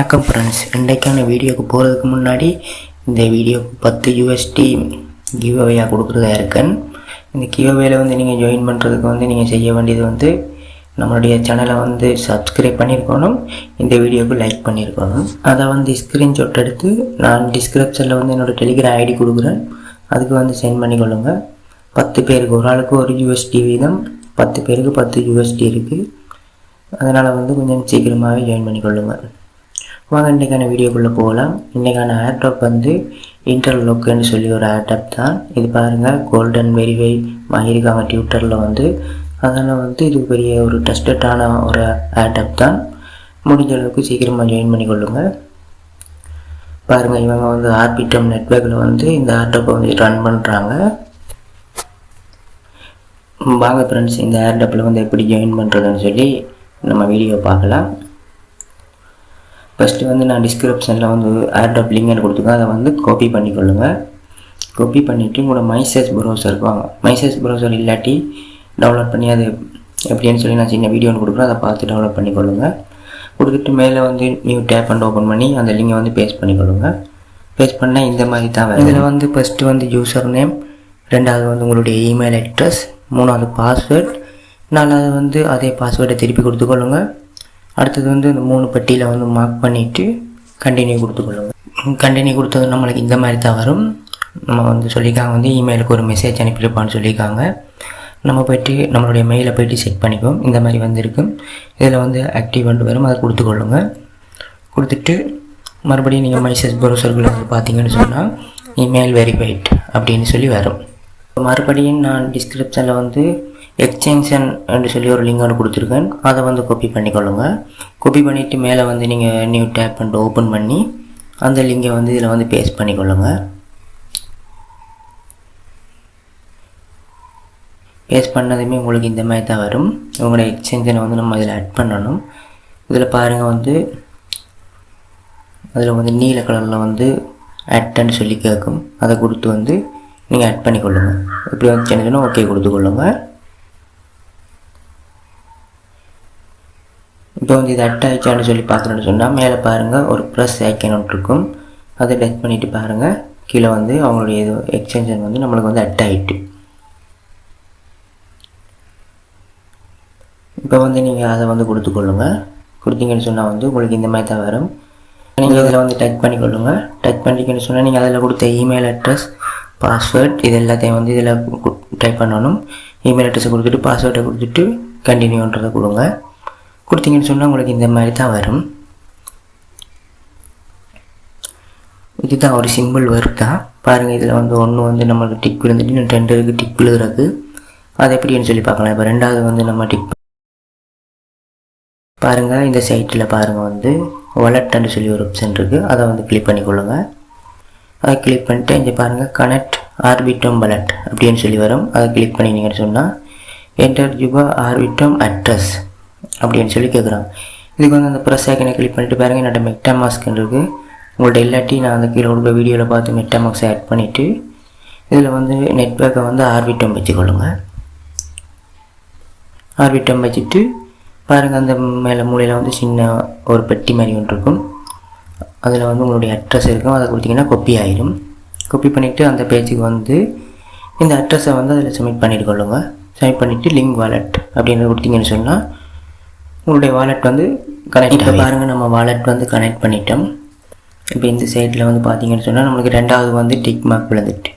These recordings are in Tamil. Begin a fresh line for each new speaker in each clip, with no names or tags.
வணக்கம் ஃப்ரெண்ட்ஸ், இன்றைக்கான வீடியோக்கு போகிறதுக்கு முன்னாடி இந்த வீடியோக்கு 10 USD கிவ்அவேயாக கொடுக்குறதா இருக்கேன். இந்த கிவ்அவேல நீங்கள் ஜாயின் பண்ணுறதுக்கு நீங்கள் செய்ய வேண்டியது நம்மளுடைய சேனலை சப்ஸ்கிரைப் பண்ணியிருக்கணும், இந்த வீடியோவுக்கு லைக் பண்ணியிருக்கணும். அதை ஸ்க்ரீன்ஷாட் எடுத்து நான் டிஸ்கிரிப்ஷனில் என்னோடய டெலிகிராம் ஐடி கொடுக்குறேன், அதுக்கு சென்ட் பண்ணிக்கொள்ளுங்க. 10 பேருக்கு ஒரு ஆளுக்கு 1 USD வீதம், 10 பேருக்கு 10 USD இருக்குது. அதனால் கொஞ்சம் சீக்கிரமாகவே ஜாயின் பண்ணிக்கொள்ளுங்கள். வாங்க இன்றைக்கான வீடியோக்குள்ளே போகலாம். இன்றைக்கான ஏர்டாப் இன்டர்லோக்குன்னு சொல்லி ஒரு ஏர்டாப் தான். இது பாருங்கள், கோல்டன் வெரிஃபை வாங்கியிருக்காங்க ட்விட்டரில். அதனால் இது பெரிய ஒரு டெஸ்டடான ஒரு ஏர்டாப் தான். முடிஞ்ச அளவுக்கு சீக்கிரமாக ஜாயின் பண்ணிக்கொள்ளுங்கள். பாருங்கள், இவங்க ஆர்பிட்டம் நெட்வொர்க்கில் இந்த ஏர்டாப்பை ரன் பண்ணுறாங்க. வாங்க ஃப்ரெண்ட்ஸ், இந்த ஏர்டாப்பில் எப்படி ஜாயின் பண்ணுறதுன்னு சொல்லி நம்ம வீடியோ பார்க்கலாம். ஃபஸ்ட்டு நான் டிஸ்கிரிப்ஷனில் ஏர்டாப் லிங்க்னு கொடுத்துருக்கேன், அதை காப்பி பண்ணிக்கொள்ளுங்கள். காப்பி பண்ணிவிட்டு உங்களோட மைசேஜ் ப்ரௌசருக்கு வாங்க. மைசேஜ் ப்ரௌசர் இல்லாட்டி டவுன்லோட் பண்ணி அது எப்படின்னு சொல்லி நான் சின்ன வீடியோன்னு கொடுக்குறேன், அதை பார்த்து டவுன்லோட் பண்ணிக்கொள்ளுங்கள். கொடுத்துட்டு மேலே நியூ டேப் ஓப்பன் பண்ணி அந்த லிங்கை பேஸ்ட் பண்ணிக்கொள்ளுங்கள். பேஸ்ட் பண்ணால் இந்த மாதிரி தான் வரும். இதில் ஃபஸ்ட்டு யூசர் நேம், ரெண்டாவது உங்களுடைய இமெயில் அட்ரஸ், மூணாவது பாஸ்வேர்ட், நாலாவது அதே பாஸ்வேர்டை திருப்பி கொடுத்துக்கொள்ளுங்கள். அடுத்தது இந்த 3 பட்டியில் மார்க் பண்ணிவிட்டு கண்டினியூ கொடுத்துக்கொள்ளுங்க. கண்டினியூ கொடுத்தது நம்மளுக்கு இந்த மாதிரி தான் வரும். நம்ம சொல்லியிருக்காங்க இமெயிலுக்கு ஒரு மெசேஜ் அனுப்பியிருப்பான்னு சொல்லியிருக்காங்க. நம்ம போய்ட்டு நம்மளுடைய மெயிலை போய்ட்டு செக் பண்ணிக்குவோம். இந்த மாதிரி இருக்கும். இதில் ஆக்டிவ் வரும், அதை கொடுத்துக்கொள்ளுங்க. கொடுத்துட்டு மறுபடியும் நீங்கள் மைசேஜ் ப்ரௌசர்களை பார்த்தீங்கன்னு சொன்னால் இமெயில் வெரிஃபைட் அப்படின்னு சொல்லி வரும். மறுபடியும் நான் டிஸ்கிரிப்ஷனில் எக்ஸ்டென்ஷன் என்று சொல்லி ஒரு லிங்க் கொடுத்துருக்கேன், அதை காப்பி பண்ணிக்கொள்ளுங்க. காப்பி பண்ணிவிட்டு மேலே நீங்கள் நியூ டேப் ஓப்பன் பண்ணி அந்த லிங்கை இதில் பேஸ்ட் பண்ணிக்கொள்ளுங்க. பேஸ்ட் பண்ணதுமே உங்களுக்கு இந்த மாதிரி தான் வரும். உங்களோட எக்ஸ்டென்ஷனை நம்ம இதில் ஆட் பண்ணணும். இதில் பாருங்கள், அதில் நீல கலரில் ஆட்ன்னு சொல்லி கேட்கும், அதை கொடுத்து நீங்கள் ஆட் பண்ணிக்கொள்ளுங்க. இப்படி வந்துச்சுன்னா ஓகே கொடுத்துக்கொள்ளுங்க. இப்போ இது ஆட் ஆகிடுச்சான்னு சொல்லி பார்க்குறேன்னு சொன்னால் மேலே பாருங்கள் ஒரு ப்ரெஸ் ஐக்கன் ஒன்று இருக்கும், அதை டச் பண்ணிவிட்டு பாருங்கள் கீழே அவங்களுடைய இது எக்ஸ்டென்ஷன் நம்மளுக்கு ஆட் ஆகிட்டு. இப்போ நீங்கள் அதை கொடுத்துக்கொள்ளுங்க. கொடுத்தீங்கன்னு சொன்னால் உங்களுக்கு இந்த மாதிரி தான் வரும். நீங்கள் இதில் டச் பண்ணிக்கொள்ளுங்க. டச் பண்ணிக்கன்னு சொன்னால் நீங்கள் அதில் கொடுத்த இமெயில் அட்ரஸ், பாஸ்வேர்ட் இது எல்லாத்தையும் இதில் டைப் பண்ணணும். இமெயில் அட்ரஸை கொடுத்துட்டு பாஸ்வேர்டை கொடுத்துட்டு கண்டினியூன்றதை கொடுங்க. கொடுத்தீங்கன்னு சொன்னால் உங்களுக்கு இந்த மாதிரி தான் வரும். இதுதான் ஒரு சிம்பிள் ஒர்க் தான். பாருங்கள், இதில் ஒன்று நம்மளுக்கு டிக் விழுந்துட்டு இன்னும் 2 இருக்குது டிக் விழுகிறது. அது எப்படின்னு சொல்லி பார்க்கலாம். இப்போ ரெண்டாவது நம்ம டிக் பாருங்கள், இந்த சைட்டில் பாருங்கள் வாலெட்னு சொல்லி ஒரு ஆப்ஷன் இருக்குது, அதை கிளிக் பண்ணிக்கொள்ளுங்க. அதை கிளிக் பண்ணிட்டு இங்கே பாருங்கள் கனெக்ட் ஆர்பிட்டம் வாலெட் அப்படின்னு சொல்லி வரும். அதை கிளிக் பண்ணிங்கன்னு சொன்னால் என்டர் யுவர் ஆர்பிட்டம் அட்ரஸ் அப்படின்னு சொல்லி கேட்குறாங்க. இதுக்கு அந்த ப்ரெஸ் ஐக்கனை கிளிக் பண்ணிட்டு பாருங்கள், என்னோட மெட்டாமாஸ்க்னு இருக்குது. உங்கள்கிட்ட இல்லாட்டி நான் அந்த கீழே கொடுக்குற வீடியோவில் பார்த்து மெட்டாமாஸ்க் ஆட் பண்ணிவிட்டு இதில் நெட்வொர்க்கை ஆர்பிட்டம் வச்சுக்கொள்ளுங்க. ஆர்பிட்டம் வச்சுட்டு பாருங்கள், அந்த மேலே மூலையில் சின்ன ஒரு பெட்டி மாதிரி ஒன்று இருக்கும், அதில் உங்களுடைய அட்ரஸ் இருக்கும், அதை கொடுத்தீங்கன்னா கொப்பி ஆகிடும். கொப்பி பண்ணிவிட்டு அந்த பேஜுக்கு இந்த அட்ரஸை அதில் சப்மிட் பண்ணிட்டு கொள்ளுங்க. சப்மிட் பண்ணிவிட்டு லிங்க் வாலெட் அப்படின்னு கொடுத்தீங்கன்னு சொன்னால் உங்களுடைய வாலெட் கனெக்ட். இப்போ பாருங்கள், நம்ம வாலெட் கனெக்ட் பண்ணிட்டோம். இப்போ இந்த சைட்டில் பார்த்தீங்கன்னு சொன்னால் நம்மளுக்கு ரெண்டாவது டிக் மார்க் விழுந்துட்டு,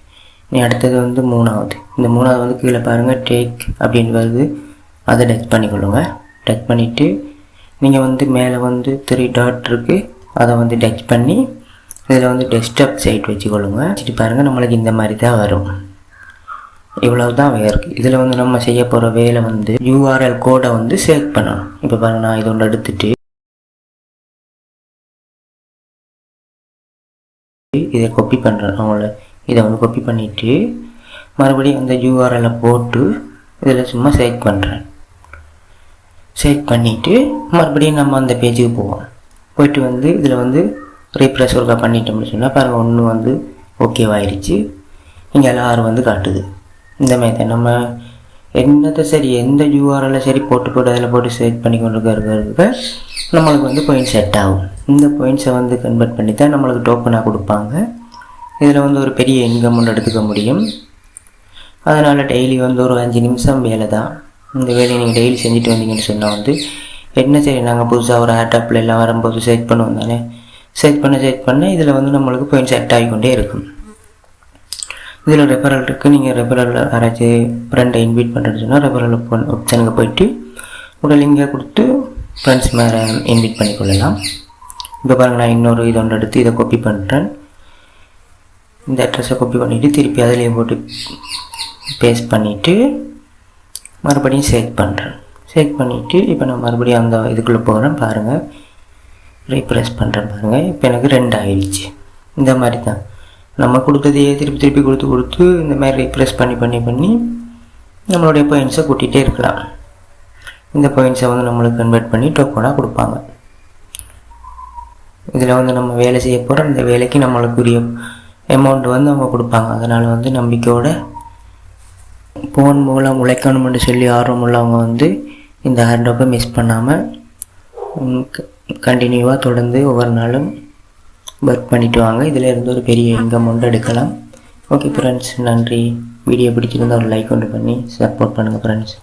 நீ அடுத்தது மூணாவது. இந்த மூணாவது கீழே பாருங்கள் டேக் அப்படின்னு வருது, அதை டச் பண்ணிக்கொள்ளுங்க. டச் பண்ணிவிட்டு நீங்கள் மேலே 3 டாட் இருக்குது, அதை டச் பண்ணி இதில் டெஸ்க்டாப் சைட் வச்சுக்கொள்ளுங்க. வச்சுட்டு பாருங்கள், நம்மளுக்கு இந்த மாதிரி தான் வரும். இவ்வளவு தான் இருக்குது. இதில் நம்ம செய்ய போகிற வேலை URL கோடை செலக்ட் பண்ணணும். இப்போ பாருங்கள், நான் இது ஒன்று எடுத்துகிட்டு இதை காப்பி பண்ணுறேன். அவங்கள இதை காப்பி பண்ணிவிட்டு மறுபடியும் அந்த URL போட்டு இதில் சும்மா செலக்ட் பண்ணுறேன். செலக்ட் பண்ணிவிட்டு மறுபடியும் நம்ம அந்த பேஜுக்கு போவோம். போய்ட்டு இதில் ரீப்ரெஸ் ஒர்க்காக பண்ணிட்டோம்னு சொன்னால் பாருங்கள், ஒன்று ஓகேவாயிருச்சு. இங்கே எல்லோரும் காட்டுது. இந்த மாதிரி நம்ம என்னத்தை சரி எந்த யூஆர்எல்ல சரி போட்டு அதில் போட்டு செட் பண்ணி கொண்டு இருக்க நம்மளுக்கு வந்து பாயிண்ட் செட் ஆகும். இந்த பாயிண்ட்ஸை வந்து கன்வெர்ட் பண்ணி தான் நம்மளுக்கு டோக்கனாக கொடுப்பாங்க. இதில் வந்து ஒரு பெரிய இன்கம் ஒன்று எடுத்துக்க முடியும். அதனால் டெய்லி வந்து ஒரு 5 நிமிஷம் வேலை தான். இந்த வேலையை நீங்கள் டெய்லி செஞ்சுட்டு வந்தீங்கன்னு சொன்னால் வந்து என்ன சரி நாங்கள் புதுசாக ஒரு ஆட்டாப்பில் எல்லாம் வரும்போது செட் பண்ணுவோம் தானே, செட் பண்ண இதில் வந்து நம்மளுக்கு பாயிண்ட் செட் ஆகிக்கொண்டே இருக்கும். இதில் ரெஃபரல் இருக்குது. நீங்கள் ரெஃபரல் யாராச்சும் ஃப்ரெண்டை இன்வைட் பண்ணுறேன்னு சொன்னால் ரெஃபரல் ஆப்ஷனுக்கு போய்ட்டு உங்களை லிங்கை கொடுத்து ஃப்ரெண்ட்ஸ் மேலே இன்வைட் பண்ணிக்கொள்ளலாம். இப்போ பாருங்கள், நான் இன்னொரு இது ஒன்று எடுத்து இதை காப்பி பண்ணுறேன். இந்த அட்ரஸை காப்பி பண்ணிவிட்டு திருப்பி அதிலேயே போட்டு பேஸ்ட் பண்ணிவிட்டு மறுபடியும் செட் பண்ணிவிட்டு இப்போ நான் மறுபடியும் அந்த இதுக்குள்ளே போகிறேன். பாருங்கள், ரீப்ரெஸ் பண்ணுறேன். பாருங்கள், இப்போ எனக்கு 2 ஆகிடுச்சு. இந்த மாதிரி தான் நம்ம கொடுத்ததையே திருப்பி கொடுத்து இந்த மாதிரி ரீப்ரெஸ் பண்ணி நம்மளுடைய பாயிண்ட்ஸை கூட்டிகிட்டே இருக்கலாம். இந்த பாயிண்ட்ஸை வந்து நம்மளுக்கு கன்வெர்ட் பண்ணி டோக்கனாக கொடுப்பாங்க. இதில் வந்து நம்ம வேலை செய்ய போகிற இந்த வேலைக்கு நம்மளுக்குரிய அமௌண்ட் வந்து அவங்க கொடுப்பாங்க. அதனால் வந்து நம்பிக்கையோட ஃபோன் மூலம் உழைக்கணும்னு சொல்லி ஆர்வம் உள்ளவங்க வந்து இந்த ஏர்ட்ராப்பை மிஸ் பண்ணாமல் கண்டினியூவாக தொடர்ந்து ஒவ்வொரு நாளும் ஒர்க் பண்ணிவிட்டு வாங்க. இதில் இருந்து ஒரு பெரிய இன்கம் ஒன்று எடுக்கலாம். ஓகே ஃப்ரெண்ட்ஸ், நன்றி. வீடியோ பிடிச்சிருந்தால் ஒரு லைக் ஒன்று பண்ணி சப்போர்ட் பண்ணுங்கள் ஃப்ரெண்ட்ஸ்.